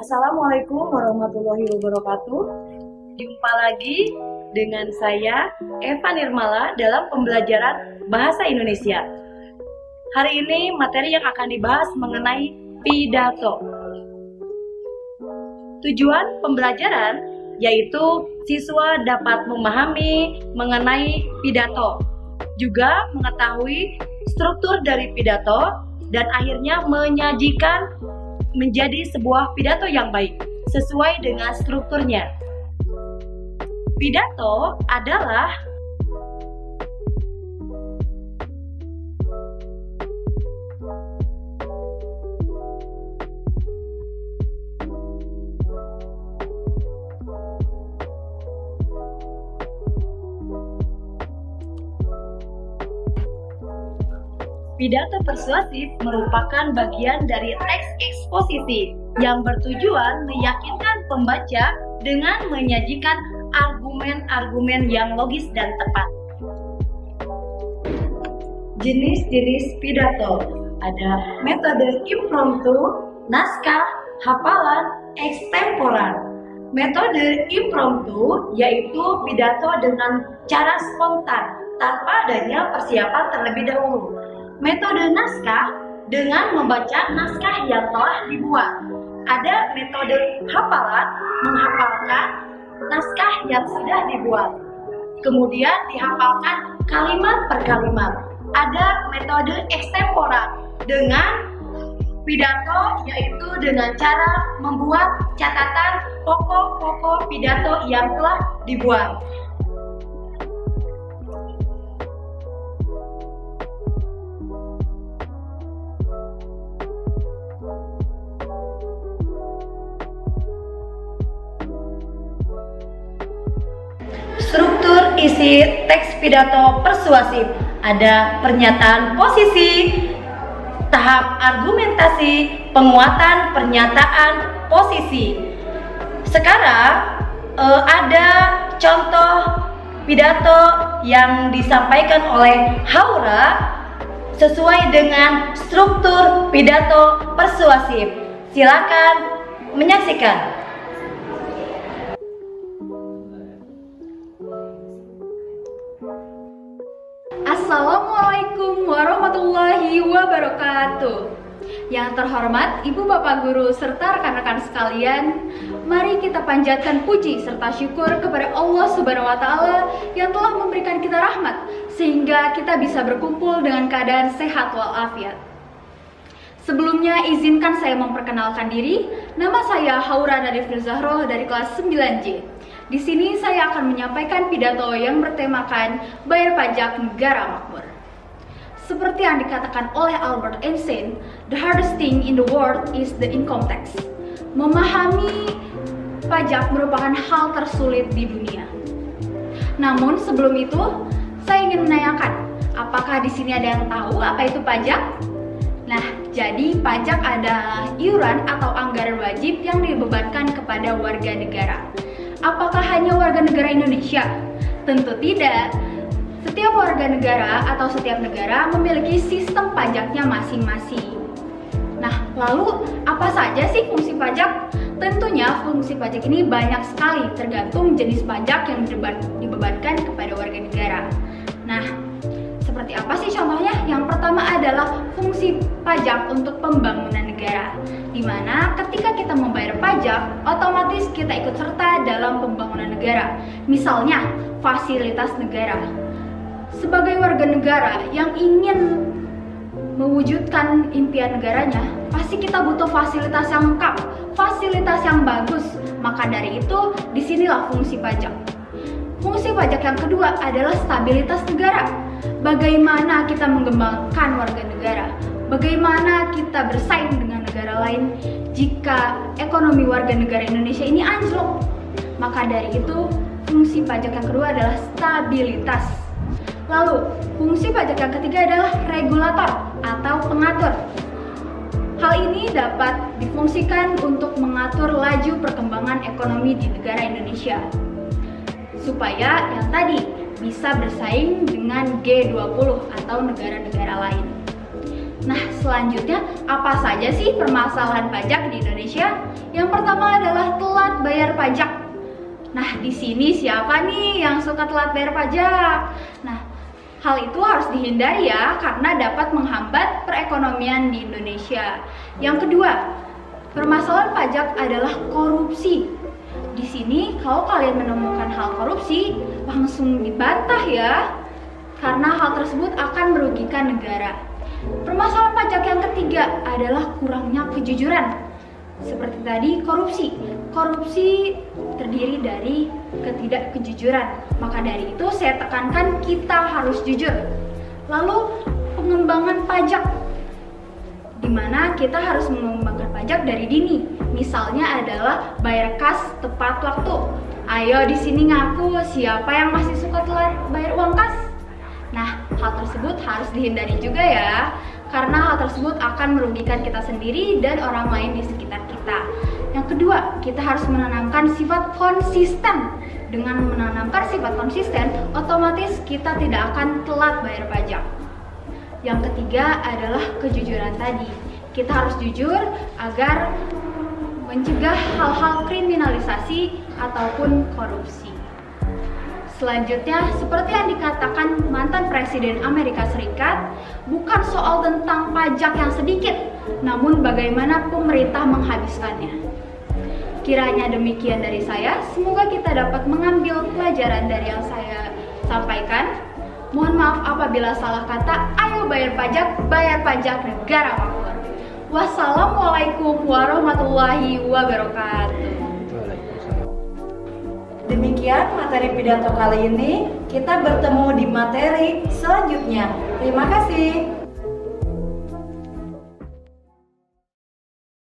Assalamualaikum warahmatullahi wabarakatuh. Jumpa lagi dengan saya Eva Nirmala dalam pembelajaran Bahasa Indonesia. Hari ini materi yang akan dibahas mengenai pidato. Tujuan pembelajaran yaitu siswa dapat memahami mengenai pidato, juga mengetahui struktur dari pidato, dan akhirnya menyajikan menjadi sebuah pidato yang baik sesuai dengan strukturnya. Pidato adalah pidato persuasif merupakan bagian dari teks eksposisi yang bertujuan meyakinkan pembaca dengan menyajikan argumen-argumen yang logis dan tepat. Jenis-jenis pidato ada metode impromptu, naskah, hafalan, extemporan. Metode impromptu yaitu pidato dengan cara spontan tanpa adanya persiapan terlebih dahulu. Metode naskah dengan membaca naskah yang telah dibuat. Ada metode hafalan, menghafalkan naskah yang sudah dibuat. Kemudian dihafalkan kalimat per kalimat. Ada metode extemporan dengan pidato, yaitu dengan cara membuat catatan pokok-pokok pidato yang telah dibuat. Struktur isi teks pidato persuasif ada pernyataan posisi, tahap argumentasi, penguatan pernyataan posisi. Sekarang ada contoh pidato yang disampaikan oleh Haura sesuai dengan struktur pidato persuasif. Silakan menyaksikan. Assalamualaikum warahmatullahi wabarakatuh. Yang terhormat Ibu Bapak Guru serta rekan-rekan sekalian, mari kita panjatkan puji serta syukur kepada Allah Subhanahu wa Ta'ala yang telah memberikan kita rahmat sehingga kita bisa berkumpul dengan keadaan sehat walafiat. Sebelumnya izinkan saya memperkenalkan diri. Nama saya Haura Nadifnur Zahroh dari kelas 9J. Di sini saya akan menyampaikan pidato yang bertemakan bayar pajak negara makmur. Seperti yang dikatakan oleh Albert Einstein, the hardest thing in the world is the income tax. Memahami pajak merupakan hal tersulit di dunia. Namun sebelum itu, saya ingin menanyakan, apakah di sini ada yang tahu apa itu pajak? Nah, jadi pajak adalah iuran atau anggaran wajib yang dibebankan kepada warga negara. Apakah hanya warga negara Indonesia? Tentu tidak. Setiap warga negara atau setiap negara memiliki sistem pajaknya masing-masing. Nah, lalu apa saja sih fungsi pajak? Tentunya fungsi pajak ini banyak sekali, tergantung jenis pajak yang dibebankan kepada warga negara. Nah, seperti apa sih contohnya? Yang pertama adalah fungsi pajak untuk pembangunan negara, di mana ketika kita membayar pajak, otomatis kita ikut serta dalam pembangunan negara. Misalnya, fasilitas negara. Sebagai warga negara yang ingin mewujudkan impian negaranya, pasti kita butuh fasilitas yang lengkap, fasilitas yang bagus. Maka dari itu, disinilah fungsi pajak. Fungsi pajak yang kedua adalah stabilitas negara. Bagaimana kita mengembangkan warga negara? Bagaimana kita bersaing dengan negara lain jika ekonomi warga negara Indonesia ini anjlok? Maka dari itu, fungsi pajak yang kedua adalah stabilitas. Lalu, fungsi pajak yang ketiga adalah regulator atau pengatur. Hal ini dapat difungsikan untuk mengatur laju perkembangan ekonomi di negara Indonesia, supaya yang tadi bisa bersaing dengan G20 atau negara-negara lain. Nah, selanjutnya apa saja sih permasalahan pajak di Indonesia? Yang pertama adalah telat bayar pajak. Nah, di sini siapa nih yang suka telat bayar pajak? Nah, hal itu harus dihindari ya, karena dapat menghambat perekonomian di Indonesia. Yang kedua, permasalahan pajak adalah korupsi. Di sini kalau kalian menemukan hal korupsi, langsung dibantah ya, karena hal tersebut akan merugikan negara. Permasalahan pajak yang ketiga adalah kurangnya kejujuran. Seperti tadi, korupsi. Korupsi terdiri dari ketidakkejujuran. Maka dari itu saya tekankan kita harus jujur. Lalu pengembangan pajak, di mana kita harus mengembangkan pajak dari dini. Misalnya adalah bayar kas tepat waktu. Ayo di sini ngaku siapa yang masih suka telat bayar uang kas? Nah, hal tersebut harus dihindari juga ya, karena hal tersebut akan merugikan kita sendiri dan orang lain di sekitar kita. Yang kedua, kita harus menanamkan sifat konsisten. Dengan menanamkan sifat konsisten, otomatis kita tidak akan telat bayar pajak. Yang ketiga adalah kejujuran tadi. Kita harus jujur agar mencegah hal-hal kriminalisasi ataupun korupsi. Selanjutnya, seperti yang dikatakan mantan Presiden Amerika Serikat, bukan soal tentang pajak yang sedikit, namun bagaimana pemerintah menghabiskannya. Kiranya demikian dari saya, semoga kita dapat mengambil pelajaran dari yang saya sampaikan. Mohon maaf apabila salah kata. Ayo bayar pajak negara makmur. Wassalamualaikum warahmatullahi wabarakatuh. Demikian materi pidato kali ini. Kita bertemu di materi selanjutnya. Terima kasih.